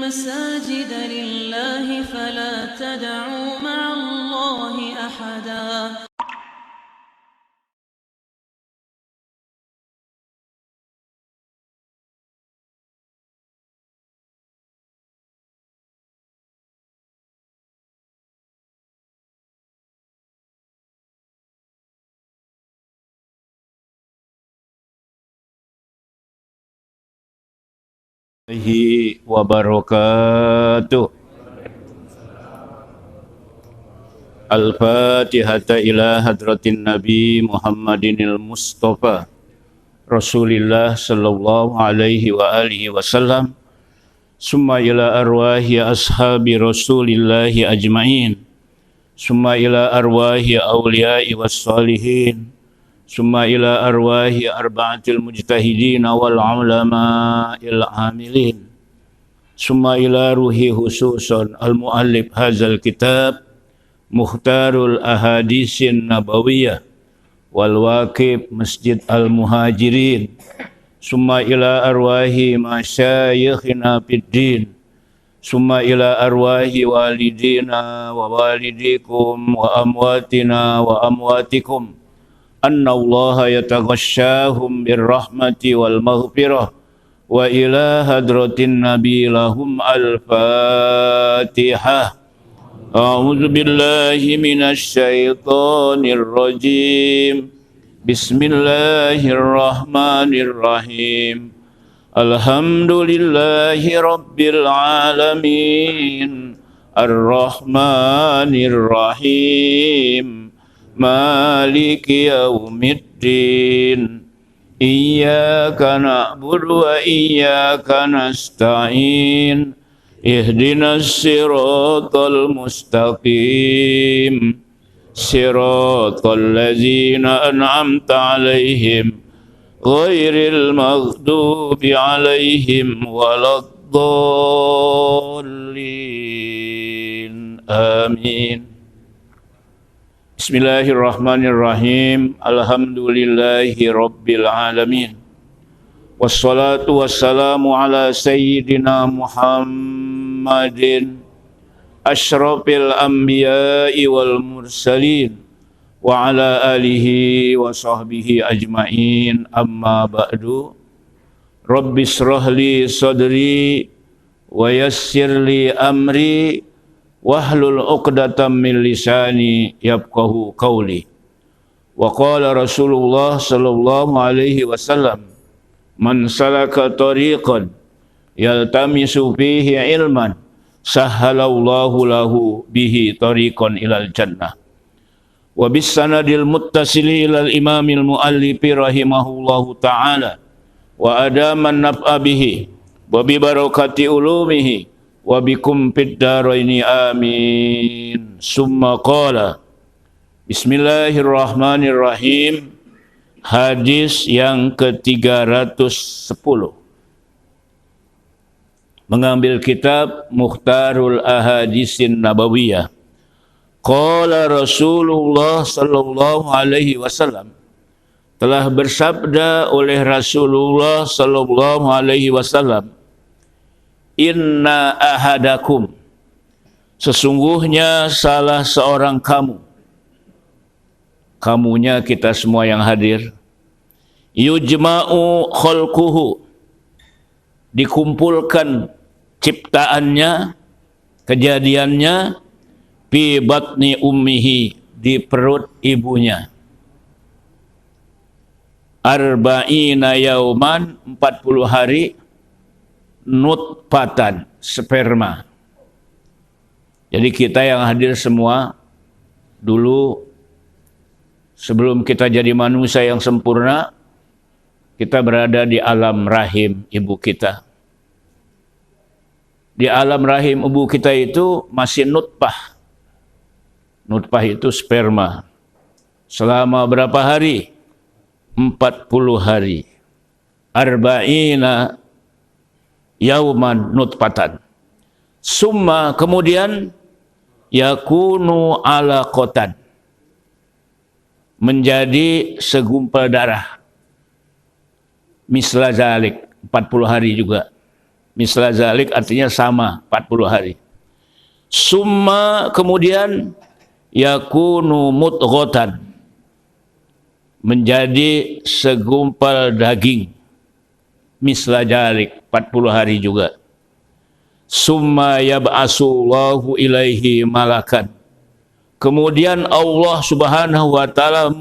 المساجد لله فلا تدعوا مع الله أحدا. Wabarakatuh. Al-Fatihata ila hadratin Nabi Muhammadinil Mustafa Rasulillah sallallahu alaihi wa alihi wasallam. Summa ila arwahi ashabi Rasulillahi ajma'in. Summa ila arwahi awliya'i wassalihin. Summa ila arwahi arba'atil mujtahidin wal ulama'il amilin. Summa ila ruhi khususan al-muallif hazal kitab Mukhtarul Ahadisin Nabawiyah wal Waqib Masjid Al-Muhajirin. Summa ila arwahi masyayikhina fid din. Summa ila arwahi walidina wa walidikum wa amwatina wa amwatikum. Anna Allah yataghashshahum birrahmati wal maghfirah. Wa ila hadratin nabi lahum al-fatihah. A'udzu billahi minasy syaithanir rajim. Bismillahirrahmanirrahim. Alhamdulillahi rabbil alamin. Ar-Rahmanir Rahim. Maliki yaumiddin. Iyyaka na'budu wa iyyaka nasta'in. Ihdinas siratal mustaqim. Siratal ladzina an'amta 'alaihim ghairil maghdubi 'alaihim waladdallin. Amin. Bismillahirrahmanirrahim. Alhamdulillahi rabbil alamin. Wassalatu wassalamu ala sayyidina Muhammadin asyrafil anbiya'i wal mursalin wa ala alihi wa sahbihi ajma'in. Amma ba'du. Rabbi shrahli sadri wa yassirli amri wahlul 'uqdatam min lisani yafqahu qawli. Wa qala Rasulullah sallallahu alaihi wasallam, man salaka tariqan yaltamisu fihi ilman sahhalallahu lahu bihi tariqan ilal jannah. Wa bis sanadil muttasili ilal imamil muallifi rahimahullahu ta'ala wa adaman naf'a bihi wa bi barakati ulumihi wa bikum fid daraini amin. Summa qala Bismillahirrahmanirrahim. Hadis yang ke-310 mengambil kitab Mukhtarul Ahadisin Nabawiyah. Qala Rasulullah sallallahu alaihi wasallam, telah bersabda oleh Rasulullah sallallahu alaihi wasallam, inna ahadakum, sesungguhnya salah seorang kamu, kamunya kita semua yang hadir, yujma'u khalquhu, dikumpulkan ciptaannya, kejadiannya, fi batni ummihi, di perut ibunya, arba'ina yauman, 40 hari, nutfatan, sperma. Jadi kita yang hadir semua dulu, sebelum kita jadi manusia yang sempurna, kita berada di alam rahim ibu kita. Di alam rahim ibu kita itu masih nutfah. Nutfah itu sperma. Selama berapa hari? 40 hari. Arba'ina yauman nutfatan. Summa, kemudian yakunu alaqatan, menjadi segumpal darah. Misla zalik, 40 hari juga. Misla zalik artinya sama 40 hari. Summa kemudian yakunu mudghatan, menjadi segumpal daging. Misla zalik 40 hari juga. Summa yab'asullahu ilaihi malakan. Kemudian Allah Subhanahu wa taala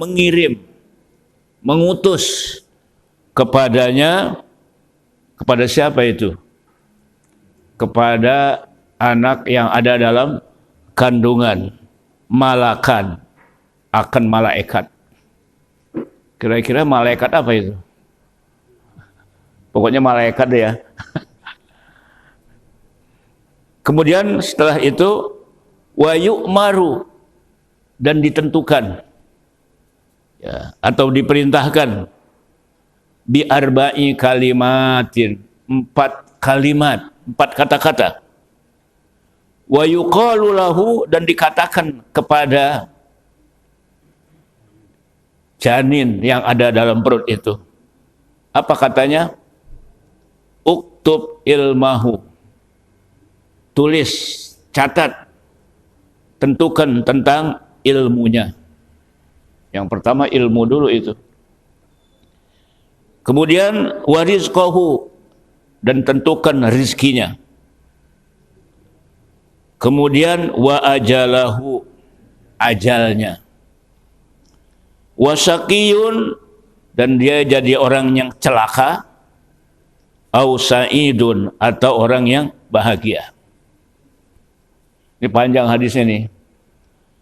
mengutus kepadanya, kepada siapa itu? Kepada anak yang ada dalam kandungan, malakan, akan malaikat. Kira-kira malaikat apa itu? Pokoknya malaikat ya. Kemudian setelah itu wa yu'maru, dan ditentukan ya, atau diperintahkan bi arba'i kalimatin, 4 kalimat, 4 kata-kata. Wa yuqalu lahu, dan dikatakan kepada janin yang ada dalam perut itu. Apa katanya? Uktub ilmahu. Tulis, catat, tentukan tentang ilmunya. Yang pertama ilmu dulu itu. Kemudian warizqahu, dan tentukan rizkinya. Kemudian wa ajalahu, ajalnya. Wa syaqiyun, dan dia jadi orang yang celaka. Au sa'idun, atau orang yang bahagia. Ini panjang hadisnya nih.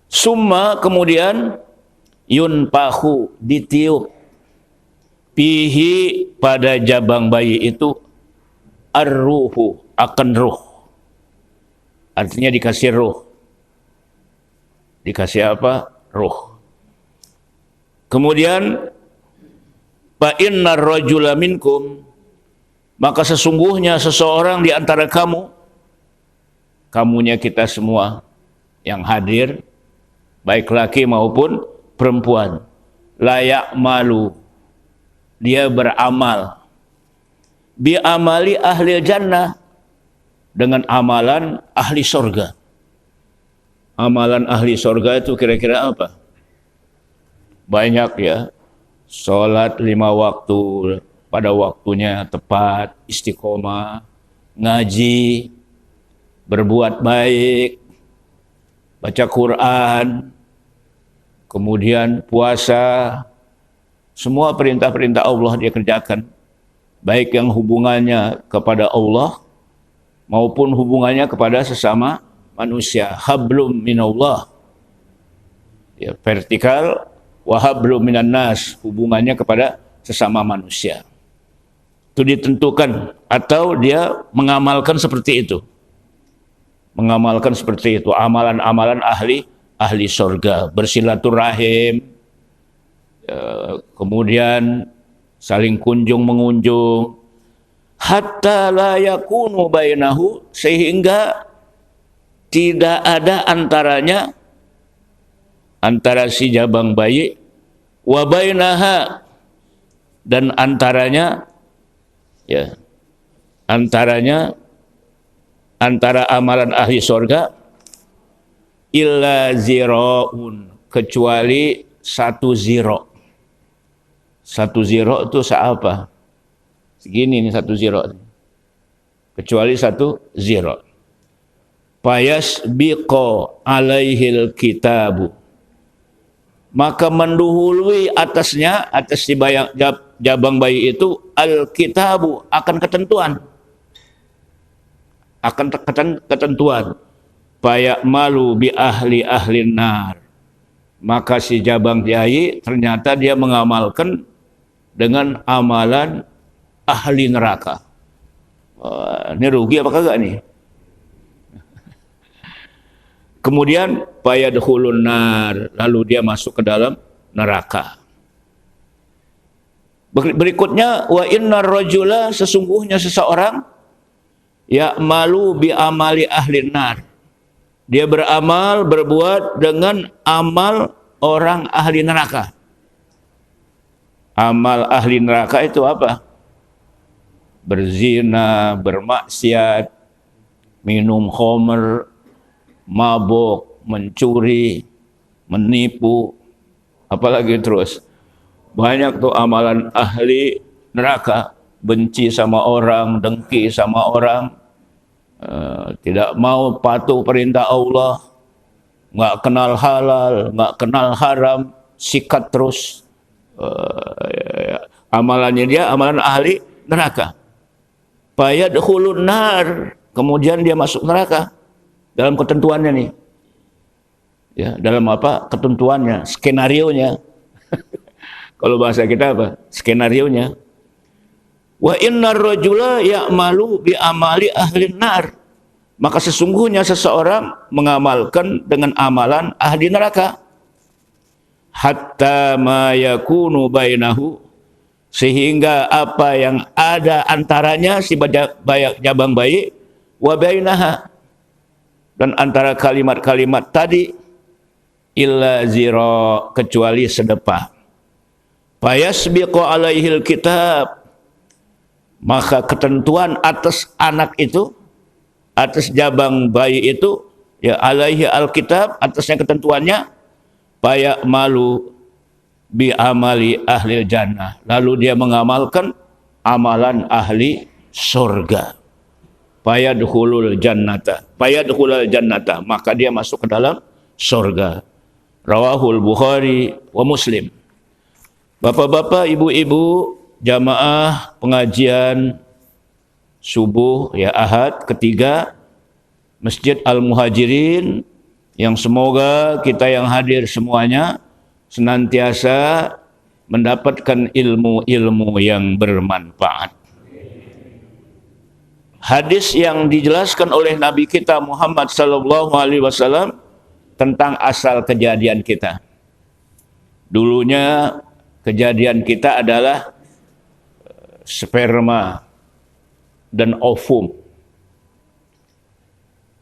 Summa kemudian yunpahu, ditiup, pihi, pada jabang bayi itu, ar-ruhu, akan ruh. Artinya dikasih ruh. Dikasih apa? Ruh. Kemudian fa innar rajula minkum, maka sesungguhnya seseorang di antara kamu, kamunya kita semua yang hadir, baik laki maupun perempuan, layak malu, dia beramal, bi amali ahli jannah, dengan amalan ahli sorga. Amalan ahli sorga itu kira-kira apa? Banyak ya. Sholat 5 waktu pada waktunya tepat, istiqomah, ngaji, berbuat baik, baca Quran, kemudian puasa, semua perintah-perintah Allah dia kerjakan, baik yang hubungannya kepada Allah maupun hubungannya kepada sesama manusia. Hablum minallah, ya, vertikal, wa hablum minan nas, hubungannya kepada sesama manusia. Itu ditentukan, atau dia mengamalkan seperti itu. Mengamalkan seperti itu, amalan-amalan ahli surga, bersilaturahim, kemudian saling kunjung mengunjung, hatta la yakunu bainahu, sehingga tidak ada antaranya, antara si jabang bayi, wa bainaha, dan antaranya, ya, antaranya, antara amalan ahli surga, illa ziraun, kecuali 1 ziro. 1 ziro itu seapa? Segini nih 1 ziro. Kecuali 1 ziro. Fayasbiqo alaihil kitabu, maka mendahului atasnya, atas si jabang bayi itu, al-kitabu, akan ketentuan. Akan ketentuan. Fayak malu bi ahli nar, maka si jabang bayi ternyata dia mengamalkan dengan amalan ahli neraka. Ini rugi apa kagak nih? Kemudian fayadkhulun nar, lalu dia masuk ke dalam neraka. Berikutnya, wa innar rajula, sesungguhnya seseorang, ya'malu bi amali ahli nar, dia beramal, berbuat dengan amal orang ahli neraka. Amal ahli neraka itu apa? berzina, bermaksiat, minum khamr, mabuk, mencuri, menipu, apalagi terus. Banyak tuh amalan ahli neraka, benci sama orang, dengki sama orang, tidak mau patuh perintah Allah, nggak kenal halal, nggak kenal haram, sikat terus. Amalannya dia amalan ahli neraka. Fayadkhulun nar, kemudian dia masuk neraka dalam ketentuannya nih. Ya, dalam apa? Ketentuannya, skenarionya. Kalau bahasa kita apa? Skenarionya. Wa innar rajula ya'malu bi amali ahli nar. Maka sesungguhnya seseorang mengamalkan dengan amalan ahli neraka. Hatta ma yakunu bainahu, sehingga apa yang ada antaranya si jabang bayi wa bainaha, dan antara kalimat-kalimat tadi, illa zira, kecuali sedepah. Fayasbiqu alaihil kitab, maka ketentuan atas anak itu, atas jabang bayi itu, ya alaihi alkitab, atasnya ketentuannya, fayamalu bi amali ahli jannah, lalu dia mengamalkan amalan ahli surga. Fayadkhulul jannata, maka dia masuk ke dalam surga. Rawahul Bukhari wa Muslim. Bapak-bapak, ibu-ibu, jamaah pengajian subuh ya Ahad ketiga Masjid Al-Muhajirin, yang semoga kita yang hadir semuanya senantiasa mendapatkan ilmu-ilmu yang bermanfaat. Hadis yang dijelaskan oleh Nabi kita Muhammad sallallahu alaihi wasallam tentang asal kejadian kita. Dulunya kejadian kita adalah sperma dan ovum.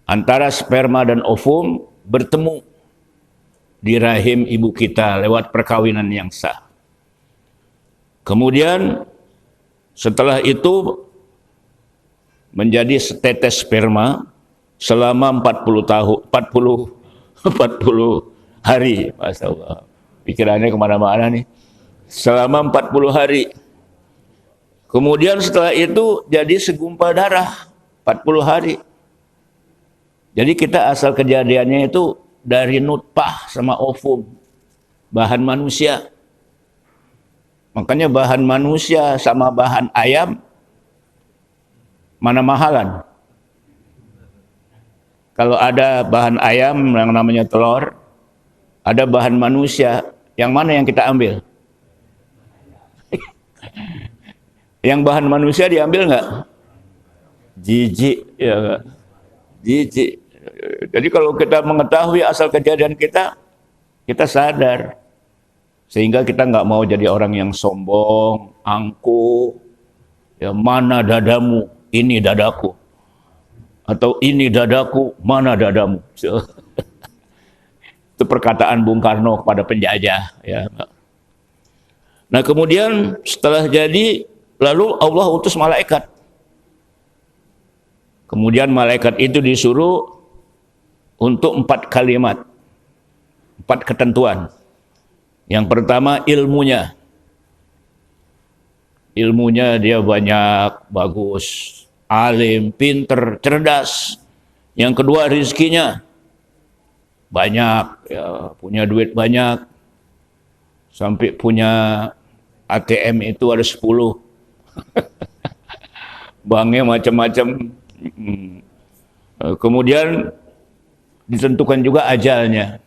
Antara sperma dan ovum bertemu di rahim ibu kita lewat perkawinan yang sah. Kemudian setelah itu menjadi setetes sperma selama 40 hari. Masya Allah, pikirannya kemana-mana nih. Selama 40 hari. Kemudian setelah itu jadi segumpal darah 40 hari. Jadi kita asal kejadiannya itu dari nutfah sama ovum, bahan manusia. Makanya bahan manusia sama bahan ayam, mana mahalan? Kalau ada bahan ayam yang namanya telur, ada bahan manusia, yang mana yang kita ambil? Yang bahan manusia diambil nggak? Jijik, ya nggak? Jijik. Jadi kalau kita mengetahui asal kejadian kita, kita sadar. Sehingga kita nggak mau jadi orang yang sombong, angkuh. Ya, mana dadamu? Ini dadaku. Atau ini dadaku, mana dadamu? Itu perkataan Bung Karno kepada penjajah. Ya. Nah kemudian setelah jadi, lalu Allah utus malaikat. Kemudian malaikat itu disuruh untuk 4 kalimat, 4 ketentuan. Yang pertama ilmunya. Ilmunya dia banyak, bagus, alim, pinter, cerdas. Yang kedua rizkinya banyak, ya, punya duit banyak, sampai punya ATM itu ada 10. Banknya macam-macam. Kemudian ditentukan juga ajalnya.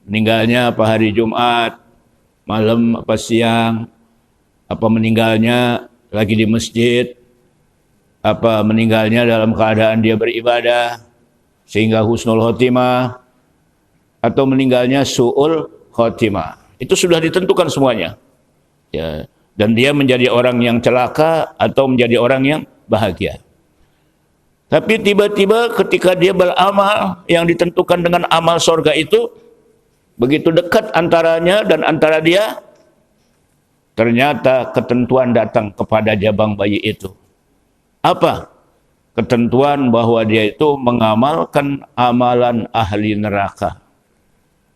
Meninggalnya apa hari Jumat, malam apa siang, apa meninggalnya lagi di masjid, apa meninggalnya dalam keadaan dia beribadah sehingga husnul khotimah, atau meninggalnya su'ul khotimah. Itu sudah ditentukan semuanya. Ya, dan dia menjadi orang yang celaka atau menjadi orang yang bahagia. Tapi tiba-tiba ketika dia beramal yang ditentukan dengan amal surga itu, begitu dekat antaranya dan antara dia, ternyata ketentuan datang kepada jabang bayi itu. Apa? Ketentuan bahwa dia itu mengamalkan amalan ahli neraka.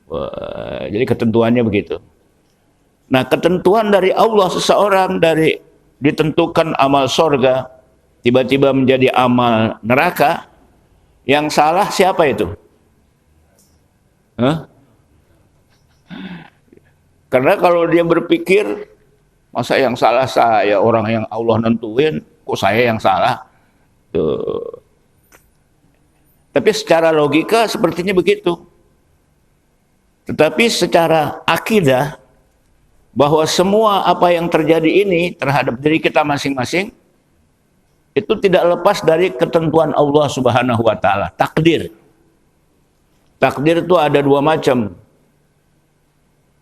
Wah, jadi ketentuannya begitu. Nah, ketentuan dari Allah seseorang dari ditentukan amal sorga, tiba-tiba menjadi amal neraka, yang salah siapa itu? Hah? Karena kalau dia berpikir, masa yang salah saya, orang yang Allah nentuin, kok saya yang salah? Tuh. Tapi secara logika sepertinya begitu. Tetapi secara akidah, bahwa semua apa yang terjadi ini terhadap diri kita masing-masing, itu tidak lepas dari ketentuan Allah Subhanahu wa Ta'ala, takdir. Takdir itu ada dua macam.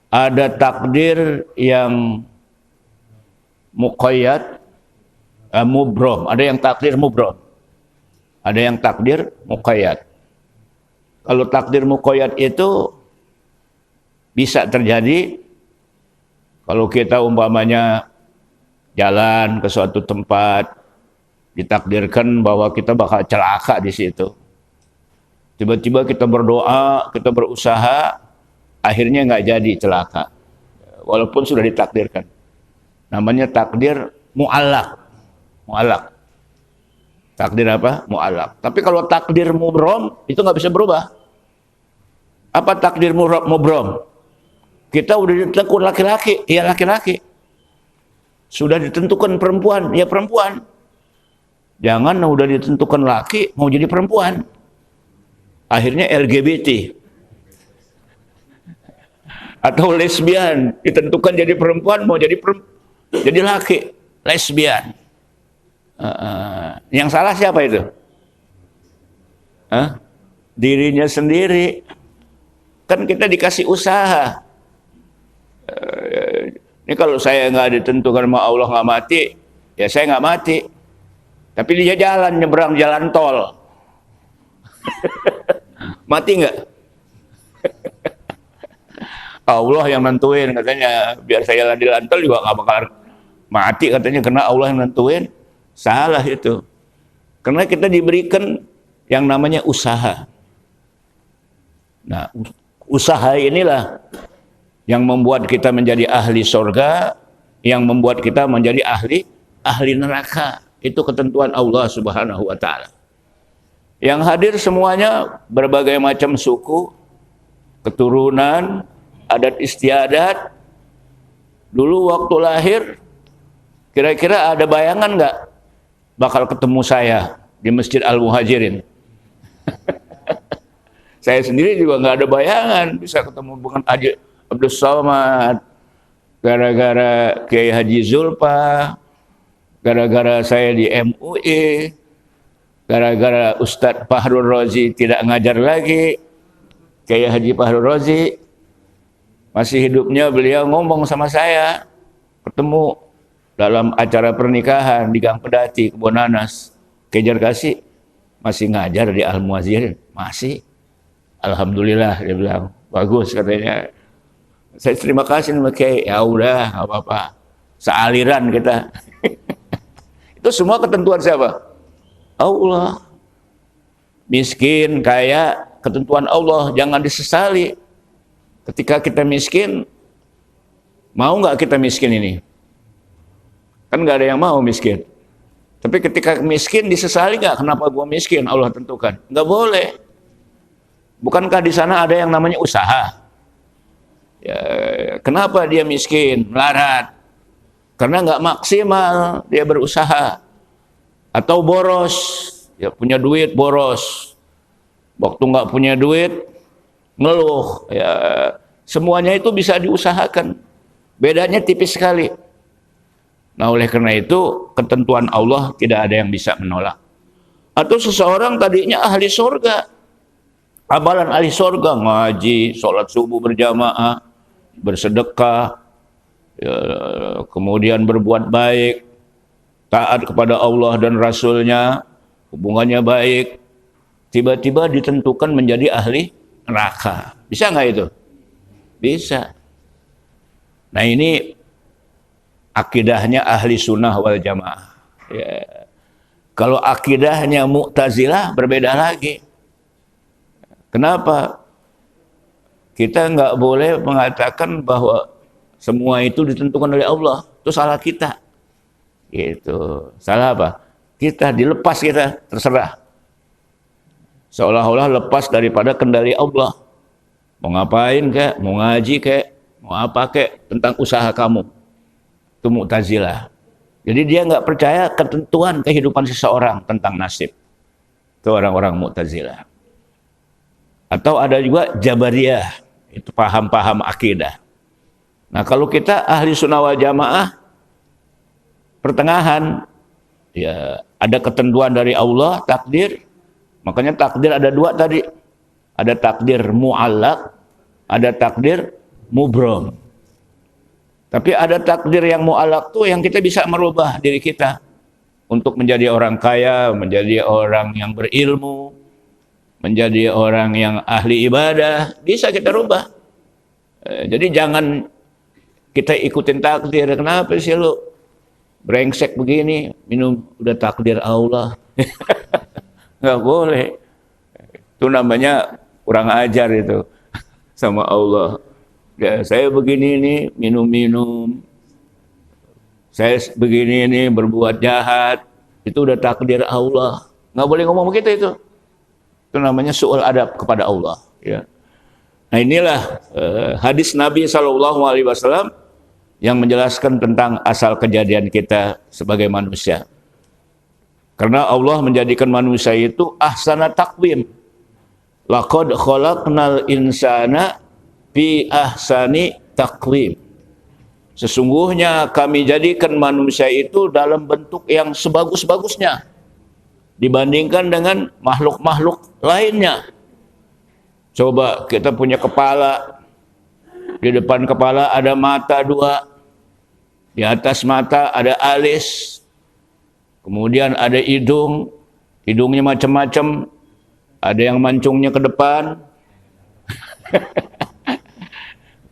Ada takdir yang muqayyad, mubrom. Ada yang takdir mubrom. Ada yang takdir muqayyad. Kalau takdir muqayyad itu bisa terjadi kalau kita umpamanya jalan ke suatu tempat, ditakdirkan bahwa kita bakal celaka di situ. Tiba-tiba kita berdoa, kita berusaha, akhirnya nggak jadi celaka. Walaupun sudah ditakdirkan. Namanya takdir mu'allaq. Mu'allaq. Takdir apa? Mu'allaq. Tapi kalau takdir mubrom, itu nggak bisa berubah. Apa takdir mubrom? Kita udah ditentukan laki-laki, ya laki-laki. Sudah ditentukan perempuan, ya perempuan. Jangan udah ditentukan laki, mau jadi perempuan. Akhirnya LGBT. Atau lesbian, ditentukan jadi perempuan, mau jadi jadi laki, lesbian. Yang salah siapa itu? Dirinya sendiri. Kan kita dikasih usaha. Ini kalau saya nggak ditentukan sama Allah nggak mati, ya saya nggak mati. Tapi dia jalan nyebrang jalan tol, mati nggak? Allah yang nentuin katanya, biar saya jalan di jalan tol juga nggak bakal mati katanya, karena Allah yang nentuin. Salah itu. Karena kita diberikan yang namanya usaha. Nah, usaha inilah yang membuat kita menjadi ahli surga, yang membuat kita menjadi ahli neraka. Itu ketentuan Allah Subhanahu wa Ta'ala. Yang hadir semuanya berbagai macam suku, keturunan, adat istiadat. Dulu waktu lahir, kira-kira ada bayangan nggak bakal ketemu saya di Masjid Al-Muhajirin? Saya sendiri juga nggak ada bayangan bisa ketemu dengan Haji Abdul Somad, gara-gara Kiai Haji Zulfa, gara-gara saya di MUI, gara-gara Ustadz Fahrul Razi tidak ngajar lagi, Kiai Haji Fahrul Razi masih hidupnya, beliau ngomong sama saya, ketemu dalam acara pernikahan di Gang Pedati, Kebon Nanas, Kejar Kasih, masih ngajar di Al-Muhajirin, masih. Alhamdulillah, dia bilang, bagus katanya. Saya terima kasih sama Kiai, ya udah, nggak apa-apa, sealiran kita. Itu semua ketentuan siapa? Allah. Miskin, kaya, ketentuan Allah, jangan disesali. Ketika kita miskin, mau nggak kita miskin ini? Kan nggak ada yang mau miskin. Tapi ketika miskin disesali nggak? Kenapa gua miskin? Allah tentukan. Nggak boleh. Bukankah di sana ada yang namanya usaha? Ya, kenapa dia miskin, melarat? Karena nggak maksimal dia berusaha. Atau boros, ya punya duit boros. Waktu nggak punya duit, ngeluh. Ya, semuanya itu bisa diusahakan. Bedanya tipis sekali. Nah, oleh karena itu, ketentuan Allah tidak ada yang bisa menolak. Atau seseorang tadinya ahli surga. Amalan ahli surga, ngaji, sholat subuh berjamaah, bersedekah, ya, kemudian berbuat baik, taat kepada Allah dan Rasulnya, hubungannya baik, tiba-tiba ditentukan menjadi ahli neraka. Bisa nggak itu? Bisa. Nah, ini akidahnya ahli sunnah wal jamaah. Ya. Kalau akidahnya Mu'tazilah berbeda lagi. Kenapa? Kita nggak boleh mengatakan bahwa semua itu ditentukan oleh Allah. Itu salah kita. Gitu. Salah apa? Kita dilepas, kita terserah. Seolah-olah lepas daripada kendali Allah. Mau ngapain kek, mau ngaji kek, mau apa kek, tentang usaha kamu. Itu Mu'tazilah. Jadi dia nggak percaya ketentuan kehidupan seseorang tentang nasib. Itu orang-orang Mu'tazilah. Atau ada juga Jabariyah. Itu paham-paham akidah. Nah kalau kita ahli sunnah wal jamaah, pertengahan, ya ada ketentuan dari Allah, takdir. Makanya takdir ada dua tadi. Ada takdir mu'allaq, ada takdir mubrom. Tapi ada takdir yang mu'allaq tuh yang kita bisa merubah diri kita. Untuk menjadi orang kaya, menjadi orang yang berilmu, menjadi orang yang ahli ibadah, bisa kita rubah. Jadi jangan kita ikutin takdir. Kenapa sih lu brengsek begini, minum udah takdir Allah. Nggak boleh. Itu namanya kurang ajar itu sama Allah. Ya, saya begini nih, minum-minum. Saya begini nih, berbuat jahat. Itu udah takdir Allah. Nggak boleh ngomong begitu itu. Itu namanya su'ul adab kepada Allah. Ya. Nah inilah hadis Nabi SAW yang menjelaskan tentang asal kejadian kita sebagai manusia. Karena Allah menjadikan manusia itu ahsana taqwim. Laqad khalaqnal insana fi ahsani taqwim. Sesungguhnya kami jadikan manusia itu dalam bentuk yang sebagus-bagusnya dibandingkan dengan makhluk-makhluk lainnya. Coba kita punya kepala, di depan kepala ada mata dua, di atas mata ada alis, kemudian ada hidung, hidungnya macam-macam, ada yang mancungnya ke depan,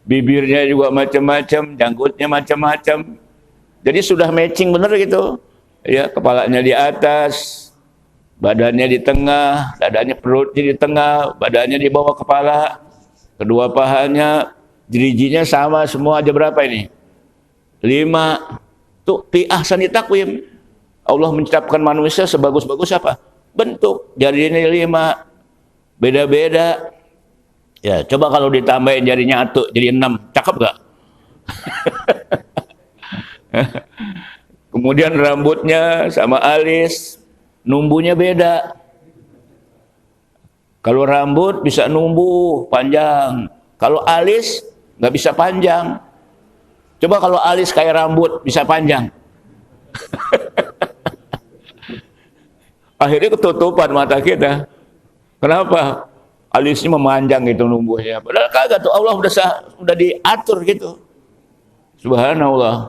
bibirnya juga macam-macam, janggutnya macam-macam. Jadi sudah matching bener gitu. Ya, kepalanya di atas, badannya di tengah, dadanya perutnya di tengah, badannya di bawah kepala, kedua pahanya, jerijinya sama semua aja berapa ini? 5. Tuh fi ahsani taqwim. Allah menciptakan manusia sebagus-bagus apa? Bentuk. Jarinya 5. Beda-beda. Ya, coba kalau ditambahin jarinya 1 jadi 6, cakep gak? Kemudian rambutnya sama alis, numbunya beda. Kalau rambut bisa numbu panjang, kalau alis nggak bisa panjang. Coba kalau alis kayak rambut bisa panjang. Akhirnya ketutupan mata kita. Kenapa? Alisnya memanjang gitu numbuhnya. Padahal kagak tuh, Allah udah diatur gitu. Subhanallah.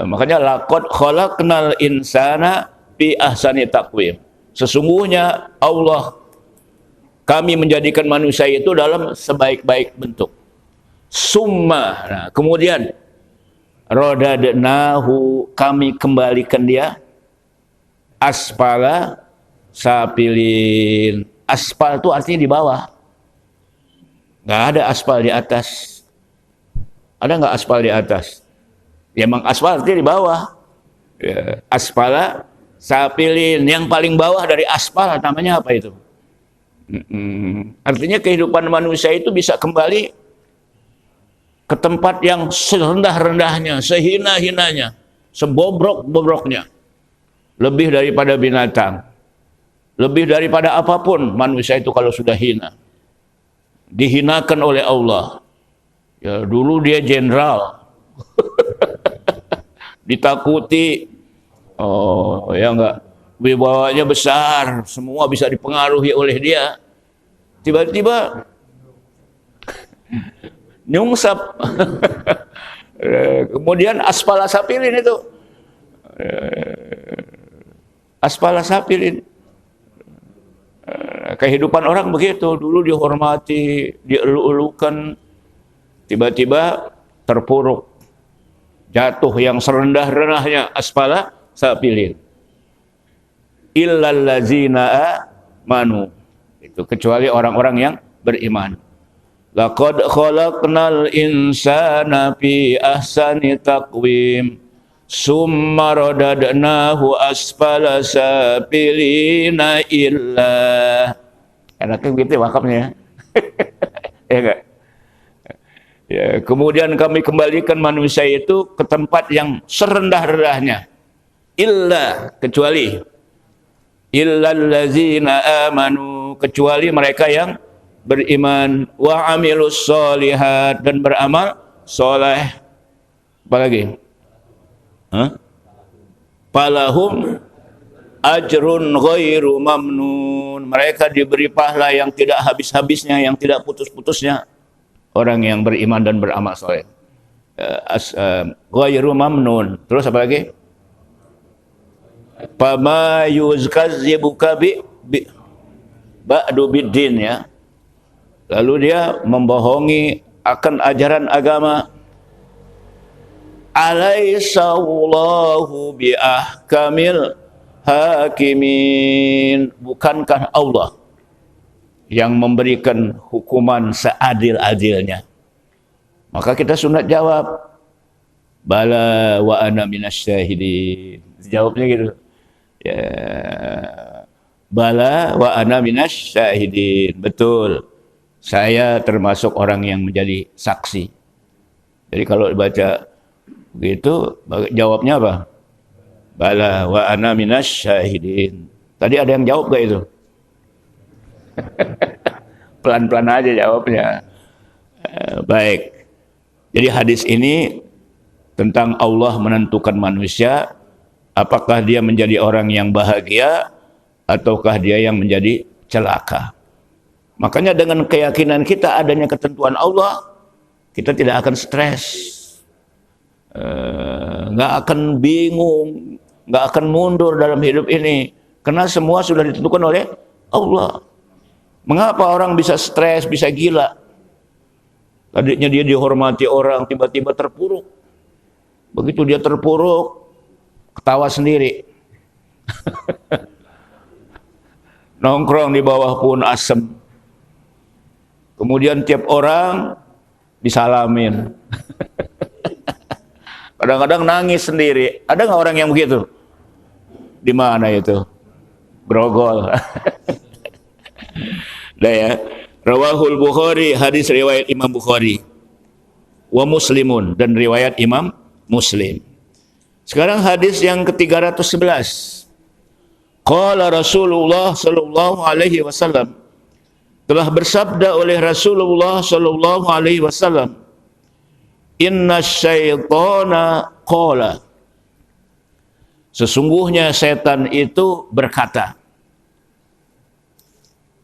Makanya laqad khalaqnal insana fi ahsani taqwim. Sesungguhnya Allah, kami menjadikan manusia itu dalam sebaik-baik bentuk. Summa, nah, kemudian rodadnahu, kami kembalikan dia asfala sapilin. Aspal itu artinya di bawah. Nggak ada aspal di atas. Ada nggak aspal di atas? Ya emang aspal artinya di bawah. Ya, aspala sapilin, yang paling bawah dari aspal namanya apa itu? Artinya kehidupan manusia itu bisa kembali ke tempat yang serendah-rendahnya, sehina-hinanya, sebobrok-bobroknya. Lebih daripada binatang. Lebih daripada apapun manusia itu kalau sudah hina. Dihinakan oleh Allah. Ya, dulu dia jenderal. Ditakuti. Oh, ya enggak. Wibawanya besar, semua bisa dipengaruhi oleh dia. Tiba-tiba nyungsap. Kemudian aspala sapilin itu. Aspala sapilin. Kehidupan orang begitu, dulu dihormati, dielu-elukan, tiba-tiba terpuruk, jatuh yang serendah-rendahnya, asfala safilin. Illal ladzina amanu. Itu kecuali orang-orang yang beriman. Laqad khalaqnal insana fi ahsani taqwim summa radadnahu asfala safilina illa. Enaknya begitu wakafnya. Ya enggak? Ya, kemudian kami kembalikan manusia itu ke tempat yang serendah-rendahnya. Illa, kecuali illal ladzina amanu, kecuali mereka yang beriman, wa amilus solihat, dan beramal soleh. Apalagi? Falahum ajrun ghairu mamnun, mereka diberi pahala yang tidak habis-habisnya, yang tidak putus-putusnya. Orang yang beriman dan beramal soleh. Ghairu mamnun. Terus apa lagi? Fama yuzkazibuka ba'du biddin, ya. Lalu dia membohongi akan ajaran agama. Alaihissallahu biahkamil hakimin. Bukankah Allah yang memberikan hukuman seadil-adilnya? Maka kita sunat jawab, bala wa ana minasyahidin. Jawabnya gitu. Ya, bala wa ana minasyahidin. Betul. Saya termasuk orang yang menjadi saksi. Jadi kalau dibaca begitu, jawabnya apa? Bala wa ana minasyahidin. Tadi ada yang jawab gak itu? Pelan-pelan aja jawabnya. Baik. Jadi hadis ini tentang Allah menentukan manusia, apakah dia menjadi orang yang bahagia ataukah dia yang menjadi celaka. Makanya dengan keyakinan kita adanya ketentuan Allah, kita tidak akan stres, nggak akan bingung, nggak akan mundur dalam hidup ini, karena semua sudah ditentukan oleh Allah. Mengapa orang bisa stres, bisa gila? Tadinya dia dihormati orang, tiba-tiba terpuruk. Begitu dia terpuruk, ketawa sendiri. Nongkrong di bawah pohon asem. Kemudian tiap orang disalamin. Kadang-kadang nangis sendiri. Ada nggak orang yang begitu? Di mana itu? Grogol. Dah ya. Rawahul Bukhari, hadis riwayat Imam Bukhari. Wa Muslimun, dan riwayat Imam Muslim. Sekarang hadis yang ke-311. Qala Rasulullah sallallahu alaihi wasallam, telah bersabda oleh Rasulullah sallallahu alaihi wasallam, inna syaitana qala, sesungguhnya setan itu berkata.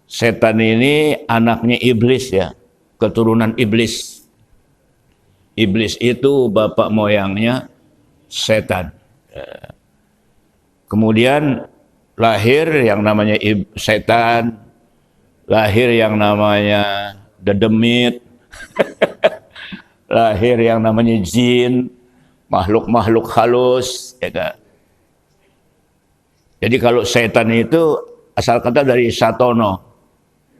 Setan ini anaknya iblis, ya, keturunan iblis. Iblis itu bapak moyangnya setan. Kemudian lahir yang namanya setan, lahir yang namanya dedemit, lahir yang namanya jin, makhluk-makhluk halus, ya kan? Jadi kalau setan itu asal kata dari satono,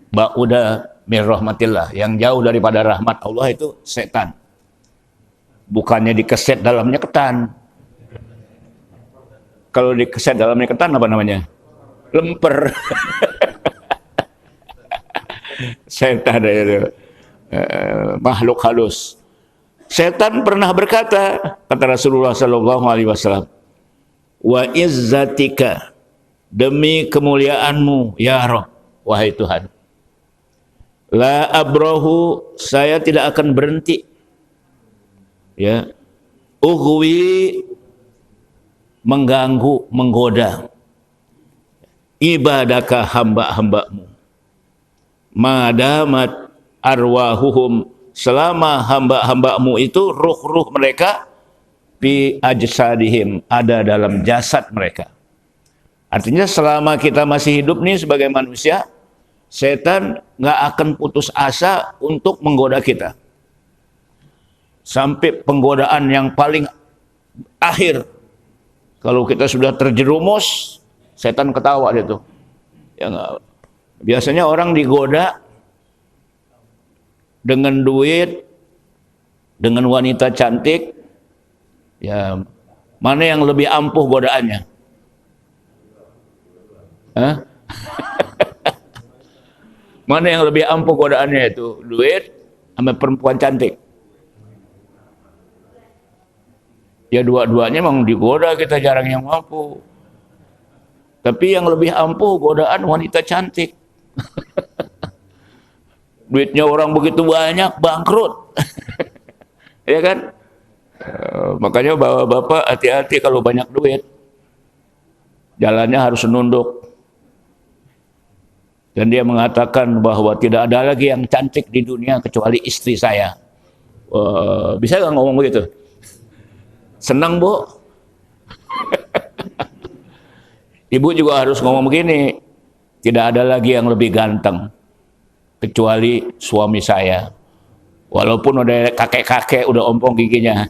ba'uda min rahmatillah, yang jauh daripada rahmat Allah, itu setan. Bukannya dikeset dalamnya ketan. Kalau dikeset dalamnya ketan apa namanya? Lemper. Setan itu makhluk halus. Setan pernah berkata, kata Rasulullah sallallahu alaihi wasallam, wa izzatika, demi kemuliaanmu ya Rabb, wahai Tuhan, la abrahu, saya tidak akan berhenti, ya, ughwi, mengganggu, menggoda, ibadaka, hamba-hambamu, madamat arwahuhum, selama hamba-hambamu itu ruh-ruh mereka fi ajsadihim, ada dalam jasad mereka. Artinya selama kita masih hidup nih sebagai manusia, setan nggak akan putus asa untuk menggoda kita. Sampai penggodaan yang paling akhir. Kalau kita sudah terjerumus, setan ketawa dia tuh. Ya enggak. Biasanya orang digoda dengan duit, dengan wanita cantik, ya mana yang lebih ampuh godaannya? Hah? Mana yang lebih ampuh godaannya itu? Duit sama perempuan cantik? Ya dua-duanya memang digoda, kita jarang yang mampu. Tapi yang lebih ampuh godaan wanita cantik. Duitnya orang begitu banyak, bangkrut. Ya kan? Makanya bapak-bapak hati-hati kalau banyak duit. Jalannya harus nunduk. Dan dia mengatakan bahwa tidak ada lagi yang cantik di dunia kecuali istri saya. Bisa nggak ngomong begitu? Senang, Bu? Ibu juga harus ngomong begini. Tidak ada lagi yang lebih ganteng kecuali suami saya. Walaupun udah kakek-kakek, udah ompong giginya.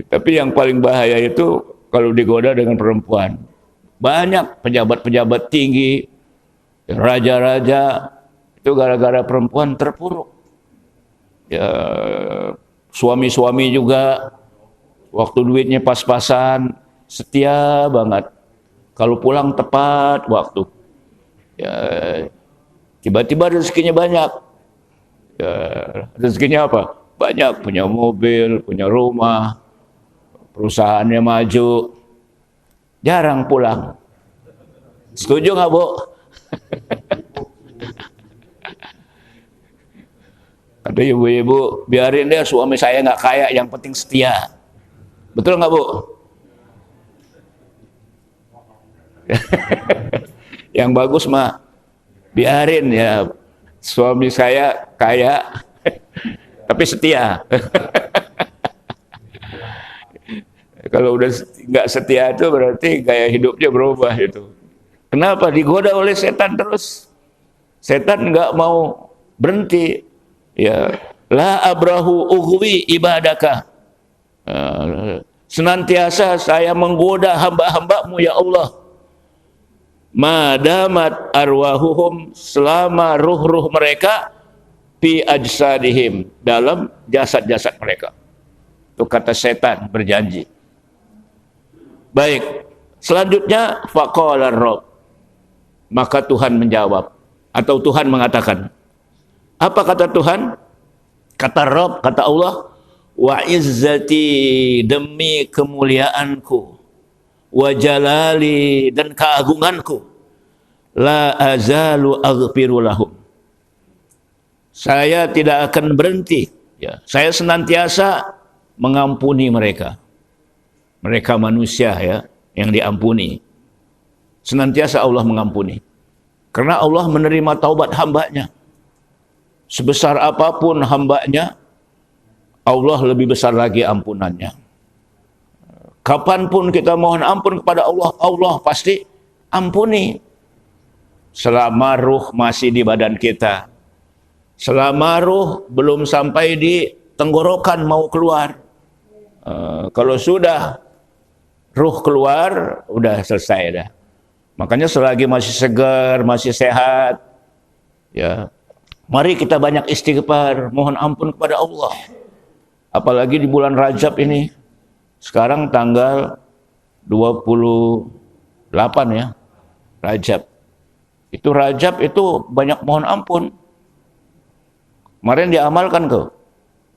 Tapi yang paling bahaya itu kalau digoda dengan perempuan. Banyak pejabat-pejabat tinggi, raja-raja, itu gara-gara perempuan terpuruk. Ya, suami-suami juga, waktu duitnya pas-pasan, setia banget. Kalau pulang tepat waktu. Ya, tiba-tiba rezekinya banyak. Ya, rezekinya apa? Banyak, punya mobil, punya rumah, perusahaannya maju, jarang pulang. Setuju nggak, Bu? Kata ibu-ibu, biarin deh suami saya nggak kaya, yang penting setia. Betul nggak, Bu? Yang bagus mah biarin ya suami saya kaya tapi setia. Kalau udah nggak setia itu berarti gaya hidupnya berubah itu. Kenapa? Digoda oleh setan terus. Setan nggak mau berhenti. Ya, la abrahu ughwi ibadaka. Senantiasa saya menggoda hamba-hambamu ya Allah. Madamat arwahuhum, selama ruh-ruh mereka fi ajsadihim, dalam jasad-jasad mereka. Itu kata setan berjanji. Baik, selanjutnya faqala Rabb, maka Tuhan menjawab atau Tuhan mengatakan. Apa kata Tuhan? Kata Rabb, kata Allah, wa izzati, demi kemuliaanku, wa jalali, dan keagunganku, la azalu aghfiru lahum, saya tidak akan berhenti, ya, saya senantiasa mengampuni mereka. Mereka manusia ya, yang diampuni. Senantiasa Allah mengampuni. Karena Allah menerima taubat hambanya. Sebesar apapun hambanya, Allah lebih besar lagi ampunannya. Kapanpun kita mohon ampun kepada Allah, Allah pasti ampuni. Selama ruh masih di badan kita. Selama ruh belum sampai di tenggorokan mau keluar. Kalau sudah ruh keluar, udah selesai dah. Makanya selagi masih segar, masih sehat, ya, mari kita banyak istighfar, mohon ampun kepada Allah. Apalagi di bulan Rajab ini. Sekarang tanggal 28 ya, Rajab. Itu Rajab itu banyak mohon ampun. Kemarin diamalkan tuh.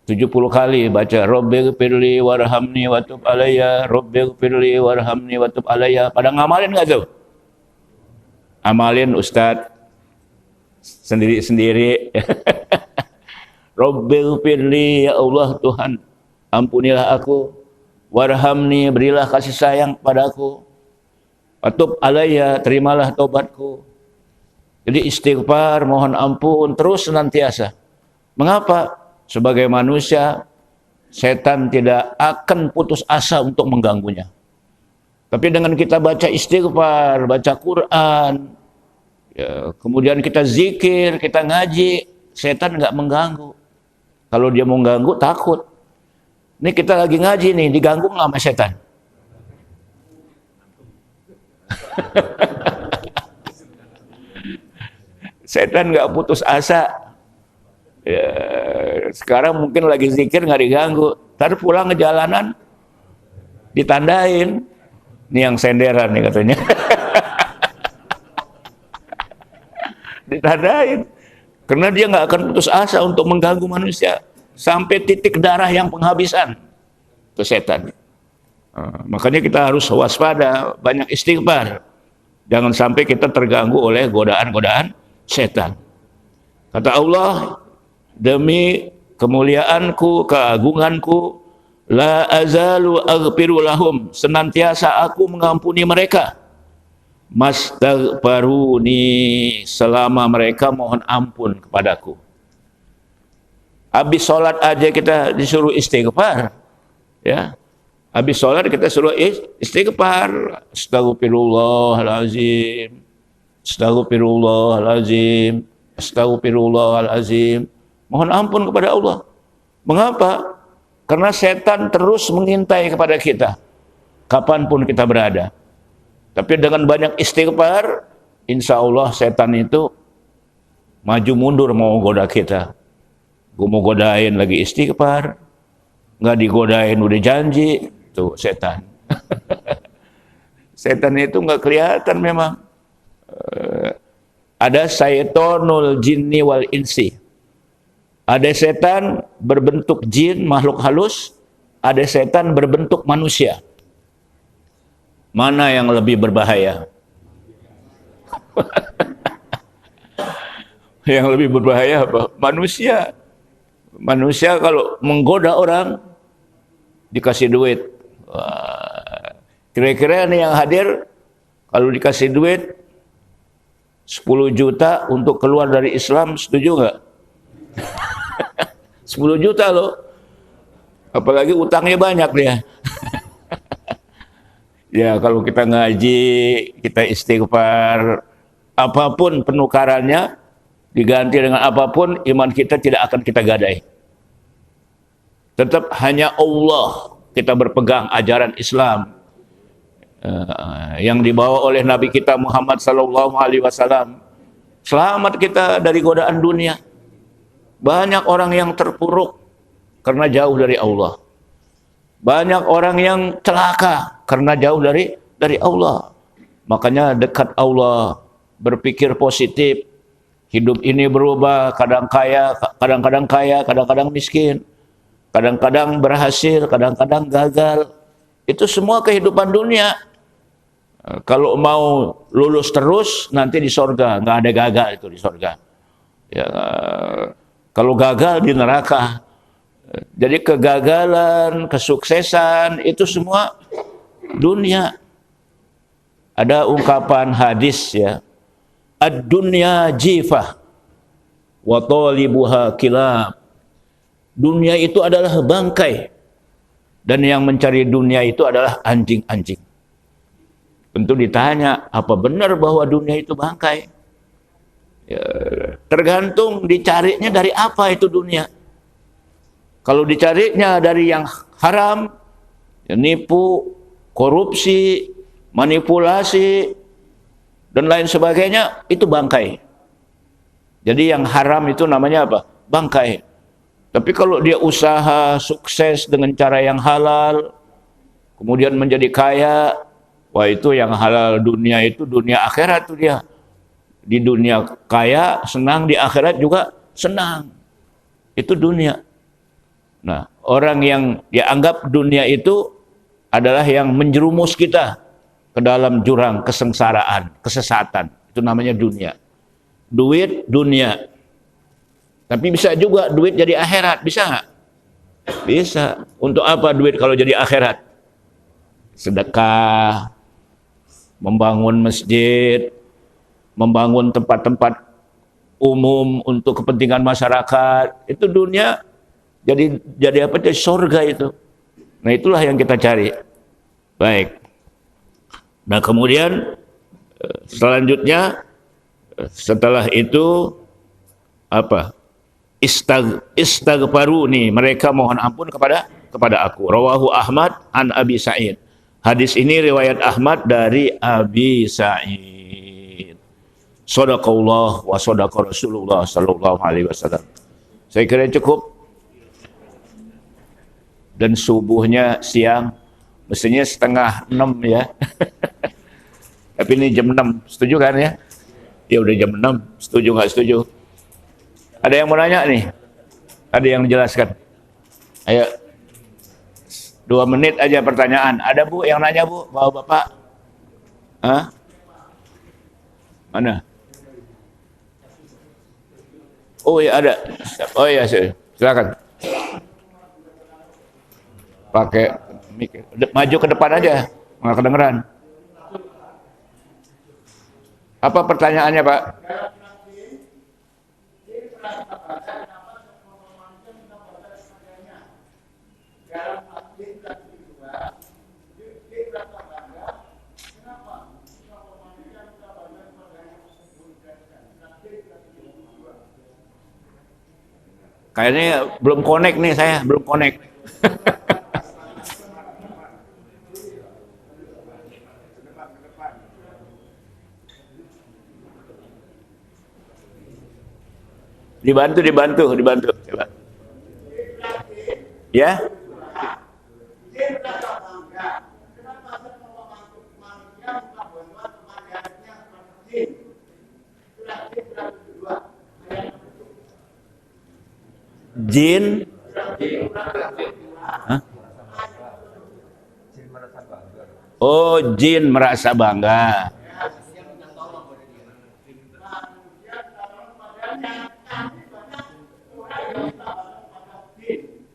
70 kali baca Rabbighfirli warhamni watub alayya, Rabbighfirli warhamni watub alayya. Pada ngamalin enggak tuh? Amalin Ustaz sendiri-sendiri. Rabbighfirli, ya Allah Tuhan, ampunilah aku. Warhamni, berilah kasih sayang padaku. Watub alayya, terimalah tobatku. Jadi istighfar, mohon ampun terus senantiasa. Mengapa? Sebagai manusia, setan tidak akan putus asa untuk mengganggunya. Tapi dengan kita baca istighfar, baca Quran, ya, kemudian kita zikir, kita ngaji, setan nggak mengganggu. Kalau dia mau ganggu, takut. Ini kita lagi ngaji nih, diganggu nggak sama setan? Setan nggak putus asa. Ya, sekarang mungkin lagi zikir nggak diganggu. Ntar pulang ke jalanan, ditandain. Ini yang senderan nih katanya. Ditandain. Karena dia nggak akan putus asa untuk mengganggu manusia. Sampai titik darah yang penghabisan. Itu setan. Makanya kita harus waspada, banyak istighfar. Jangan sampai kita terganggu oleh godaan-godaan setan. Kata Allah, demi kemuliaanku, keagunganku, la azalu aghfiru lahum, senantiasa aku mengampuni mereka. Mastaghfaruni, selama mereka mohon ampun kepadaku. Habis sholat aja kita disuruh istighfar, ya. Habis sholat kita suruh istighfar. Astaghfirullahalazim, astaghfirullahalazim, astaghfirullahalazim. Mohon ampun kepada Allah. Mengapa? Karena setan terus mengintai kepada kita, kapanpun kita berada. Tapi dengan banyak istighfar, insya Allah setan itu maju mundur mau goda kita. Gue mau godain lagi istighfar, nggak digodain udah janji, tuh setan. Setan itu nggak kelihatan memang. Ada syaitonul jinni wal insi. Ada setan berbentuk jin, makhluk halus. Ada setan berbentuk manusia. Mana yang lebih berbahaya? Yang lebih berbahaya apa? Manusia. Manusia kalau menggoda orang, dikasih duit. Kira-kira nih yang hadir, kalau dikasih duit 10 juta untuk keluar dari Islam, setuju nggak? 10 juta loh. Apalagi utangnya banyak dia. Ya kalau kita ngaji, kita istighfar, apapun penukarannya, diganti dengan apapun, iman kita tidak akan kita gadai. Tetap hanya Allah kita berpegang ajaran Islam yang dibawa oleh Nabi kita Muhammad SAW. Selamat kita dari godaan dunia. Banyak orang yang terpuruk karena jauh dari Allah. Banyak orang yang celaka karena jauh dari Allah. Makanya dekat Allah, berpikir positif. Hidup ini berubah, kadang kaya, kadang-kadang miskin. Kadang-kadang berhasil, kadang-kadang gagal. Itu semua kehidupan dunia. Kalau mau lulus terus, nanti di sorga. Nggak ada gagal itu di sorga. Ya, kalau gagal di neraka. Jadi kegagalan, kesuksesan, itu semua dunia. Ada ungkapan hadis ya. Ad-dunya jifah wa talibuha kilab. Dunia itu adalah bangkai. Dan yang mencari dunia itu adalah anjing-anjing. Tentu ditanya, apa benar bahwa dunia itu bangkai? Ya, tergantung dicarinya dari apa itu dunia. Kalau dicarinya dari yang haram, ya nipu, korupsi, manipulasi, dan lain sebagainya, itu bangkai. Jadi yang haram itu namanya apa? Bangkai. Tapi kalau dia usaha sukses dengan cara yang halal, kemudian menjadi kaya, wah itu yang halal dunia itu dunia akhirat tuh dia. Di dunia kaya, senang, di akhirat juga senang. Itu dunia. Nah, orang yang dianggap dunia itu adalah yang menjerumus kita ke dalam jurang kesengsaraan, kesesatan. Itu namanya dunia. Duit, dunia. Tapi bisa juga duit jadi akhirat, bisa nggak? Bisa. Untuk apa duit kalau jadi akhirat? Sedekah, membangun masjid, membangun tempat-tempat umum untuk kepentingan masyarakat. Itu dunia. Jadi apa? Jadi surga itu. Nah itulah yang kita cari. Baik. Nah kemudian selanjutnya setelah itu apa? istaghfaruni, mereka mohon ampun kepada aku. Rawahu Ahmad an Abi Sa'id. Hadis ini riwayat Ahmad dari Abi Sa'id. Shadaqallah wa shadaqa Rasulullah sallallahu alaihi wasallam. Saya kira cukup. Dan subuhnya siang, mestinya 5:30 ya. Tapi ini jam 6, setuju kan ya? Ya udah jam 6, setuju nggak setuju? Ada yang mau nanya nih? Ada yang menjelaskan? Ayo, 2 menit aja pertanyaan. Ada Bu yang nanya Bu, Bapak? Hah? Mana? Oh ya ada. Oh ya, silakan. Pakai mic. Maju ke depan aja, nggak kedengeran. Apa pertanyaannya Pak? Kayaknya belum connect nih saya, belum connect. Dibantu. Coba. Ya? Jin. Hah? Oh, jin merasa bangga.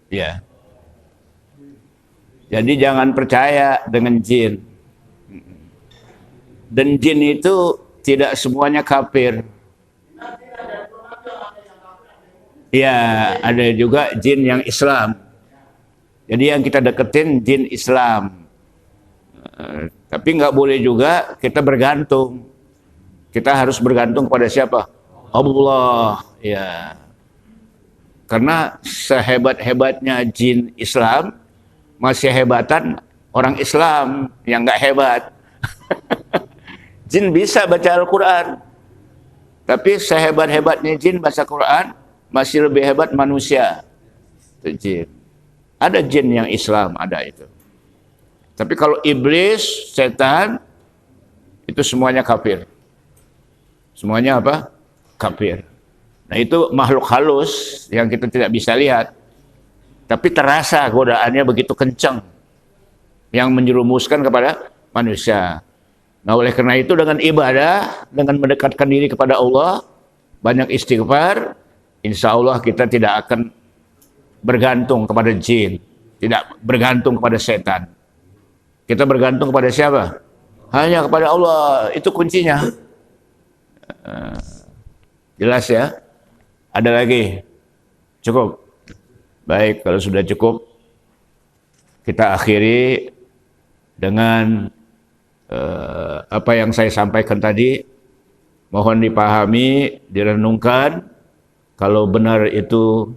Ya. Jadi jangan percaya dengan jin. Dan jin itu tidak semuanya kafir. Ya, ada juga jin yang Islam. Jadi yang kita deketin jin Islam. Tapi nggak boleh juga kita bergantung. Kita harus bergantung kepada siapa? Allah. Ya. Karena sehebat-hebatnya jin Islam, masih hebatan orang Islam yang nggak hebat. Jin bisa baca Al-Quran. Tapi sehebat-hebatnya jin baca Quran, masih lebih hebat manusia. Itu jin. Ada jin yang Islam, ada itu. Tapi kalau iblis, setan, itu semuanya kafir. Semuanya apa? Kafir. Nah itu makhluk halus yang kita tidak bisa lihat. Tapi terasa godaannya begitu kencang. Yang menjerumuskan kepada manusia. Nah oleh karena itu dengan ibadah, dengan mendekatkan diri kepada Allah, banyak istighfar, insya Allah kita tidak akan bergantung kepada jin, tidak bergantung kepada setan. Kita bergantung kepada siapa? Hanya kepada Allah, itu kuncinya. Jelas ya? Ada lagi? Cukup? Baik, kalau sudah cukup, kita akhiri dengan apa yang saya sampaikan tadi. Mohon dipahami, direnungkan. Kalau benar itu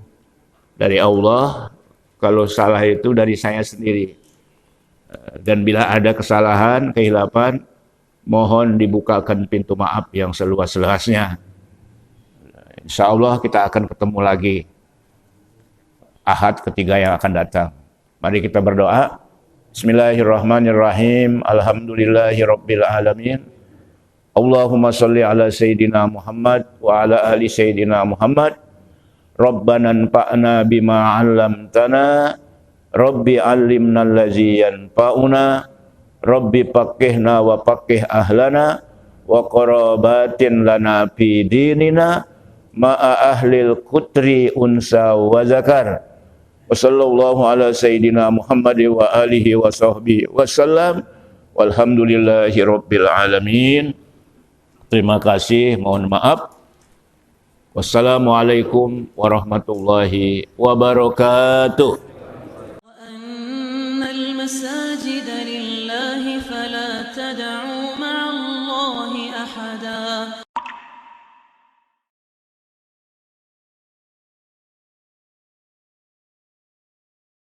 dari Allah, kalau salah itu dari saya sendiri. Dan bila ada kesalahan, kehilapan, mohon dibukakan pintu maaf yang seluas-luasnya. Insya Allah kita akan ketemu lagi Ahad ketiga yang akan datang. Mari kita berdoa. Bismillahirrahmanirrahim. Alhamdulillahirabbil alamin. Allahumma shalli ala sayyidina Muhammad wa ala ali sayyidina Muhammad. Rabbana anfa'na bima 'allamtana. Rabbi 'allimna allazi yanfa'una. Rabbi faqihna wa faqih ahlana wa qarabatin lana fi dinina ma'a ahlil kutri unsa wa zakar. Wa sallallahu ala sayyidina Muhammad wa alihi wa sahbihi wa sallam. Walhamdulillahi rabbil alamin. Terima kasih, mohon maaf. Wassalamualaikum warahmatullahi wabarakatuh. وأن المساجد لله فلا تدعوا مع الله أحدا